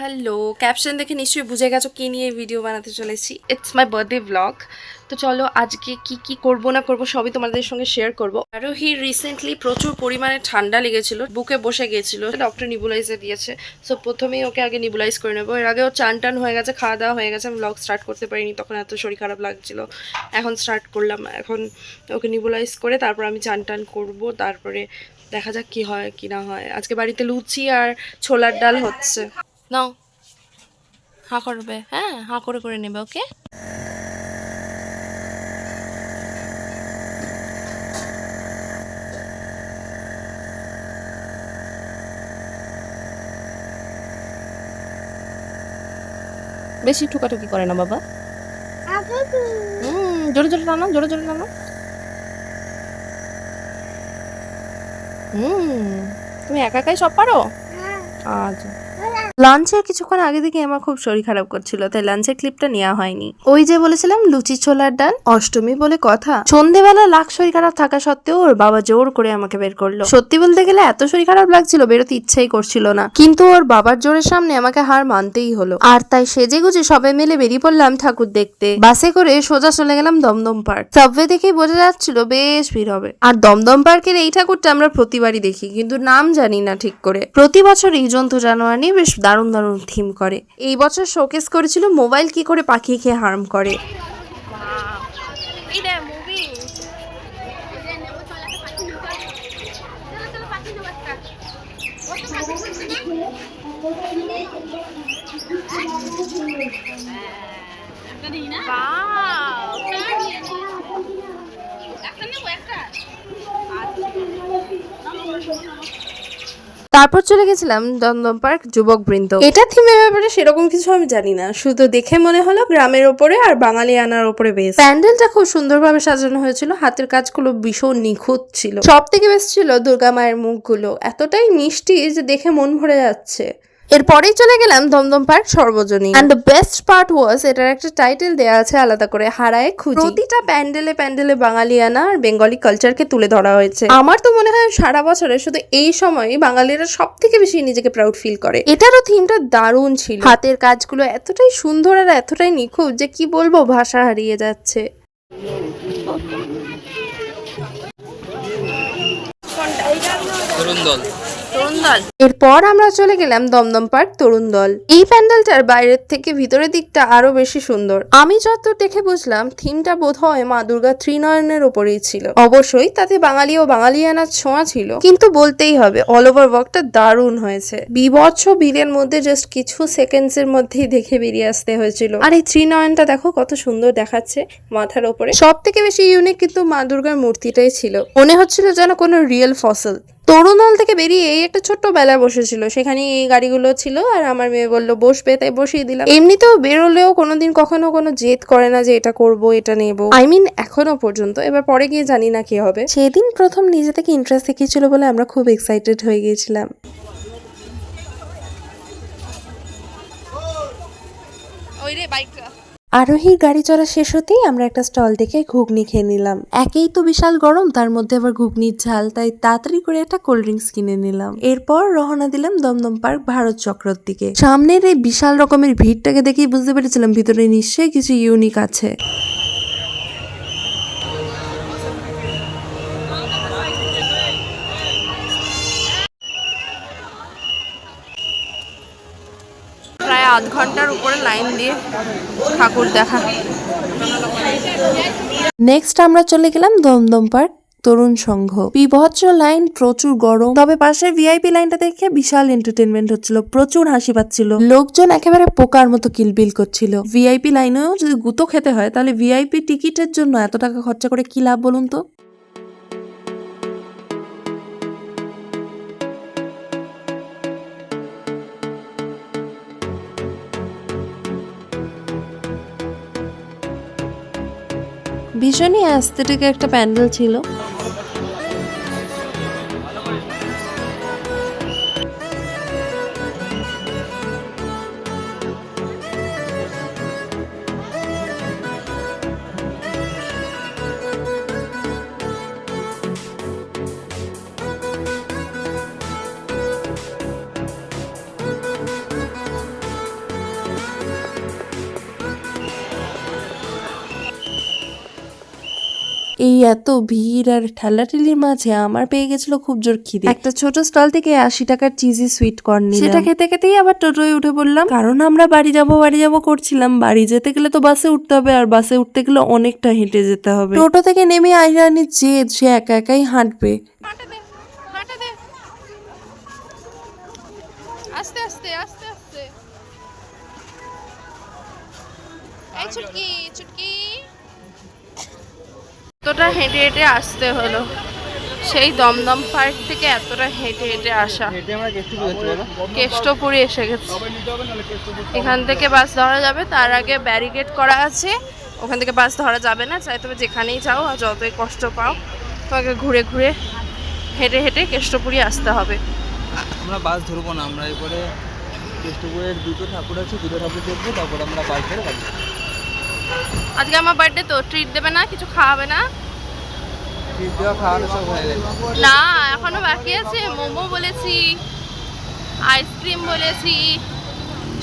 Hello, caption দেখে নিশ্চয়ই বুঝে গেছো কী নিয়ে ভিডিও বানাতে চলেছি। It's my birthday blog. তো চলো আজকে কি করবো না করবো সবই তোমাদের সঙ্গে শেয়ার করবো। আরোহী রিসেন্টলি প্রচুর পরিমাণে ঠান্ডা লেগেছিল, বুকে বসে গিয়েছিল, ডক্টর নিবুলাইজার দিয়েছে। সো প্রথমেই ওকে আগে নিবুলাইজ করে নেবো। এর আগেও চান টান হয়ে গেছে, খাওয়া দাওয়া হয়ে গেছে, আমি ব্লগ স্টার্ট করতে পারিনি, তখন এত শরীর খারাপ লাগছিল। এখন স্টার্ট করলাম, এখন ওকে নিবুলাইজ করে তারপর আমি চান টান করবো, তারপরে দেখা যাক কি হয় কি না হয়। আজকে বাড়িতে লুচি আর ছোলার ডাল হচ্ছে। নাও, হাঁ করবে, হ্যাঁ হাঁ করে করে নেবে, ওকে। বেশি ঠুকাঠুকি করে না বাবা। জোরে জোরে টানো, জোরে জোরে টানো। তুমি একা একাই সব পারো? আচ্ছা। লাঞ্চের কিছুক্ষণ আগে থেকে আমার খুব শরীর খারাপ করছিল, তাই লাঞ্চের ক্লিপটা নেওয়া হয়নি। ওই যে বলেছিলাম লুচি ছোলার ডাল, অষ্টমী বলে কথা। সন্ধেবেলা লাখ শরীর খারাপ থাকা সত্ত্বেও ওর বাবা জোর করে আমাকে বের করলো। সত্যি বলতে গেলে এত শরীর খারাপ লাগছিল, বেরোতে ইচ্ছাই করছিল না, কিন্তু ওর বাবার জোরের সামনে আমাকে হার মানতেই হলো। আর তাই সেজে গুজে সবাই মিলে বেরিয়ে পড়লাম ঠাকুর দেখতে। বাসে করে সোজা চলে গেলাম দমদম পার্ক। সাবওয়ে দেখেই বোঝা যাচ্ছিল বেশ ভিড় হবে। আর দমদম পার্কের এই ঠাকুরটা আমরা প্রতিবারই দেখি, কিন্তু নাম জানি না ঠিক করে। প্রতি বছর এই জন্তু জানোয়ার নিয়ে বেশ দারুণ দারুণ থিম করে। এই বছর শোকেস করেছিল মোবাইল কি করে পাখি খেয়ে হার্ম করে। তারপর চলে গেছিলাম দমদম পার্ক যুবক বৃন্দ। এটা থিমের ব্যাপারে সেরকম কিছু আমি জানি না, শুধু দেখে মনে হলো গ্রামের ওপরে আর বাঙালি আনার ওপরে বেশ। প্যান্ডেলটা খুব সুন্দরভাবে সাজানো হয়েছিল, হাতের কাজগুলো ভীষণ নিখুঁত ছিল। সব থেকে বেশ ছিল দুর্গা মায়ের মুখগুলো, এতটাই মিষ্টি যে দেখে মন ভরে যাচ্ছে। এরপরেই চলে গেলাম দমদম পার্ক সর্বজনীন। এন্ড দ্য বেস্ট পার্ট ওয়াজ এটার একটা টাইটেল দেওয়া আছে আলাদা করে, হারায় খুঁজি। প্রতিটা প্যান্ডেলে প্যান্ডেলে বাঙালিয়ানা আর বেঙ্গলি কালচারকে তুলে ধরা হয়েছে। আমার তো মনে হয় সারা বছরে শুধু এই সময় বাঙালিরা সব থেকে বেশি নিজেকে প্রাউড ফিল করে। এটারও থিমটা দারুণ ছিল, হাতের কাজগুলো এতটাই সুন্দর আর এতটাই নিখুঁত যে কি বলবো, ভাষা হারিয়ে যাচ্ছে। তরুণ দল। এরপর আমরা চলে গেলাম দমদম পার্ক তরুণ দল। এই প্যান্ডেলটার বাইরের থেকে ভিতরের দিকটা আরো বেশি সুন্দর। আমি যতদূর দেখে বুঝলাম থিমটা বোধ হয় মা দুর্গা ত্রিনয়নের ওপরেই ছিল। অবশ্যই তাতে বাঙালি ও বাঙালিয়ানার ছোঁয়া ছিল, কিন্তু বলতেই হবে অল ওভার ওয়ার্কটা দারুণ হয়েছে। বিভৎস ভিড়ের মধ্যে জাস্ট কিছু সেকেন্ডস এর মধ্যেই দেখে বেরিয়ে আসতে হয়েছিল। আর এই ত্রিনয়নটা দেখো কত সুন্দর দেখাচ্ছে মাথার ওপরে। সব থেকে বেশি ইউনিক কিন্তু মা দুর্গার মূর্তিটাই ছিল, মনে হচ্ছিল যেন কোনো রিয়েল ফসল। তরুণদল থেকে বেরিয়ে এই একটা ছোট্ট বেলা বসেছিল, সেখানে এই গাড়িগুলো ছিল আর আমার মেয়ে বললো বসবে, তাই বসিয়ে দিলাম। এমনিতেও বেরোলেও কোনোদিন কখনো কোনো জেদ করে না যে এটা করব এটা নেব, এখনো পর্যন্ত। এবার পরে গিয়ে জানি না কি হবে। সেদিন প্রথম নিজে থেকে ইন্টারেস্ট দেখিয়েছিল বলে আমরা খুব এক্সাইটেড হয়ে গিয়েছিলাম। ওই রে বাইকটা। আরোহীর গাড়ি চড়া শেষ হতেই আমরা একটা স্টল দেখে ঘুগনি খেয়ে নিলাম। একেই তো বিশাল গরম, তার মধ্যে আবার ঘুগনির ঝাল, তাই তাড়াতাড়ি করে একটা কোল্ড ড্রিঙ্কস কিনে নিলাম। এরপর রওনা দিলাম দমদম পার্ক ভারত চক্রর দিকে। সামনের এই বিশাল রকমের ভিড়টাকে দেখেই বুঝতে পেরেছিলাম ভিতরে নিশ্চয়ই কিছু ইউনিক আছে। প্রায় আধ ঘন্টার উপরে লাইন দিয়ে ঠাকুর দেখা। নেক্সট আমরা চলে গেলাম দমদম পার্ক তরুণ সংঘ। বিভৎস লাইন, প্রচুর গরম, তবে পাশের ভিআইপি লাইনটা দেখে বিশাল এন্টারটেনমেন্ট হচ্ছিল, প্রচুর হাসি পাচ্ছিল। লোকজন একেবারে পোকার মতো কিলবিল করছিল। ভিআইপি লাইনেও যদি গুঁতো খেতে হয় তাহলে ভিআইপি টিকিটের জন্য এত টাকা খরচা করে কি লাভ বলুন তো। ভীষণই অ্যাস্থেটিক একটা প্যান্ডেল ছিল। এই এত ভিড় আর ঠেলাঠেলির মাঝে আমার পেয়ে গেছিল খুব জোর খিদে। একটা ছোট স্টল থেকে 80 টাকার চিজি সুইট কর্ন নিলাম। সেটা খেতে খেতেই আবার টোটোয় উঠে পড়লাম, কারণ আমরা বাড়ি যাব করছিলাম। বাড়ি যেতে গেলে তো বাসে উঠতে হবে, আর বাসে উঠতে গেলে অনেকটা হেঁটে যেতে হবে। টোটো থেকে নেমে আইরানির জেদ, সে একা একাই হাঁটবে। আস্তে আস্তে আস্তে আস্তে। এই চুটকি চুটকি। এতটা হেঁটে হেঁটে আসতে হলো, সেই দমদম পার্ক থেকে এতটা হেঁটে হেঁটে আসা। কেষ্টপুরি এসে গেছে। এখান থেকে বাস ধরা যাবে, তার আগে ব্যারিকেড করা আছে, ওখান থেকে বাস ধরা যাবে না। চাই তুমি যেখানেই যাও আর যতই কষ্ট পাও, তোমাকে ঘুরে ঘুরে হেঁটে হেঁটে কেষ্টপুরি আসতে হবে। আমরা বাস ধরবো না, আমরা এরপরে কেষ্টপুরের দুটো ঠাকুর আছে, দুটো ঠাকুর দেখবো, তারপরে আমরা বাস ধরে বাড়ি যাবো। আজকে আমার বার্থডে তো, ট্রিট দেবে না? কিছু খাওয়াবে না? ট্রিট দেওয়া খাওয়ানো সব হয়ে গেছে না, এখনো বাকি আছে। মোমো বলেছি, আইসক্রিম বলেছি,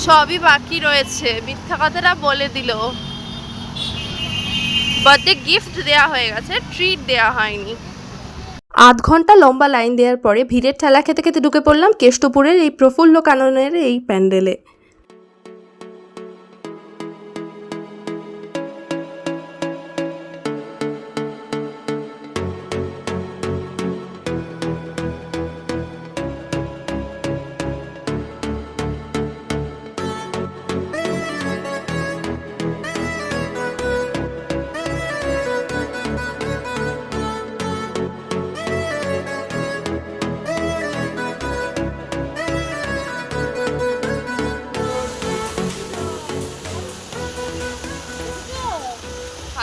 সবই বাকি রয়েছে। মিথ্যা কথাটা বলে দিল। বার্থডে গিফট দেয়া হয়ে গেছে, ট্রিট দেয়া হয়নি। আধ ঘন্টা লম্বা লাইন দেওয়ার পরে ভিড়ের ঠেলা খেতে খেতে ঢুকে পড়লাম কেষ্টপুরের এই প্রফুল্ল কাননের এই প্যান্ডেলে।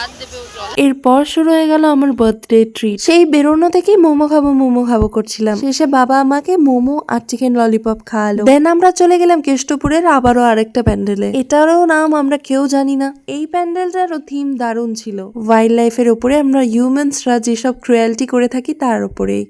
হাত দেবে ও জল। এরপর শুরু হয়ে গেল আমার বার্থডে ট্রিট। সেই বেরোনো থেকেই মোমো খাবো করছিলাম। শেষে বাবা আমাকে মোমো আর চিকেন ললিপপ খাওয়ালো। দেন আমরা চলে গেলাম কেষ্টপুরের আবারও আরেকটা প্যান্ডেলে। এটারও নাম আমরা কেউ জানি না। এই প্যান্ডেলটারও থিম দারুণ ছিল। ওয়াইল্ড লাইফের উপরে আমরা হিউম্যানসরা যেসব ক্রুয়েলটি করে থাকি তার উপরেই।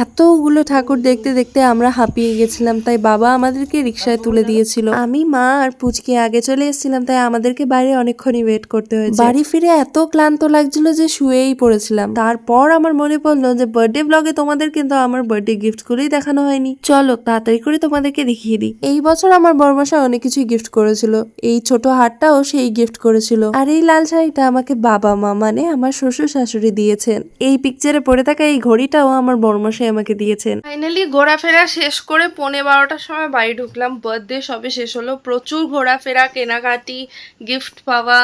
এতগুলো ঠাকুর দেখতে দেখতে আমরা হাঁপিয়ে গেছিলাম, তাই বাবা আমাদেরকে রিক্সায় তুলে দিয়েছিল। আমি, মা আর পুচকে আগে চলে এসেছিলাম, তাই আমাদেরকে বাইরে অনেকক্ষণই ওয়েট করতে হয়েছে। বাড়ি ফিরে এত ক্লান্ত লাগছিল যে শুয়েই পড়েছিলাম। তারপর আমার মনে পড়লো যে বার্থডে ব্লগে তোমাদের কিন্তু আমার বার্থডে গিফট গুলোই দেখানো হয়নি। চলো তাড়াতাড়ি করে তোমাদেরকে দেখিয়ে দিই। এই বছর আমার বড়মশাই অনেক কিছুই গিফট করেছিল। এই ছোট হারটাও সেই গিফট করেছিল, আর এই লাল শাড়িটা আমাকে বাবা মা মানে আমার শ্বশুর শাশুড়ি দিয়েছেন। এই পিকচারে পড়ে থাকা এই ঘড়িটাও আমার বড়মশাই আমাকে দিয়েছেন। ফাইনালি ঘোরাফেরা শেষ করে 11:15টার সময় বাড়ি ঢুকলাম। বার্থডে সবে শেষ হলো, প্রচুর ঘোরাফেরা, কেনাকাটি, গিফট পাওয়া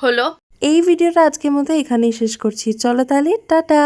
হলো। এই ভিডিওটা আজকের মতো এখানেই শেষ করছি। চলো তাহলে টাটা।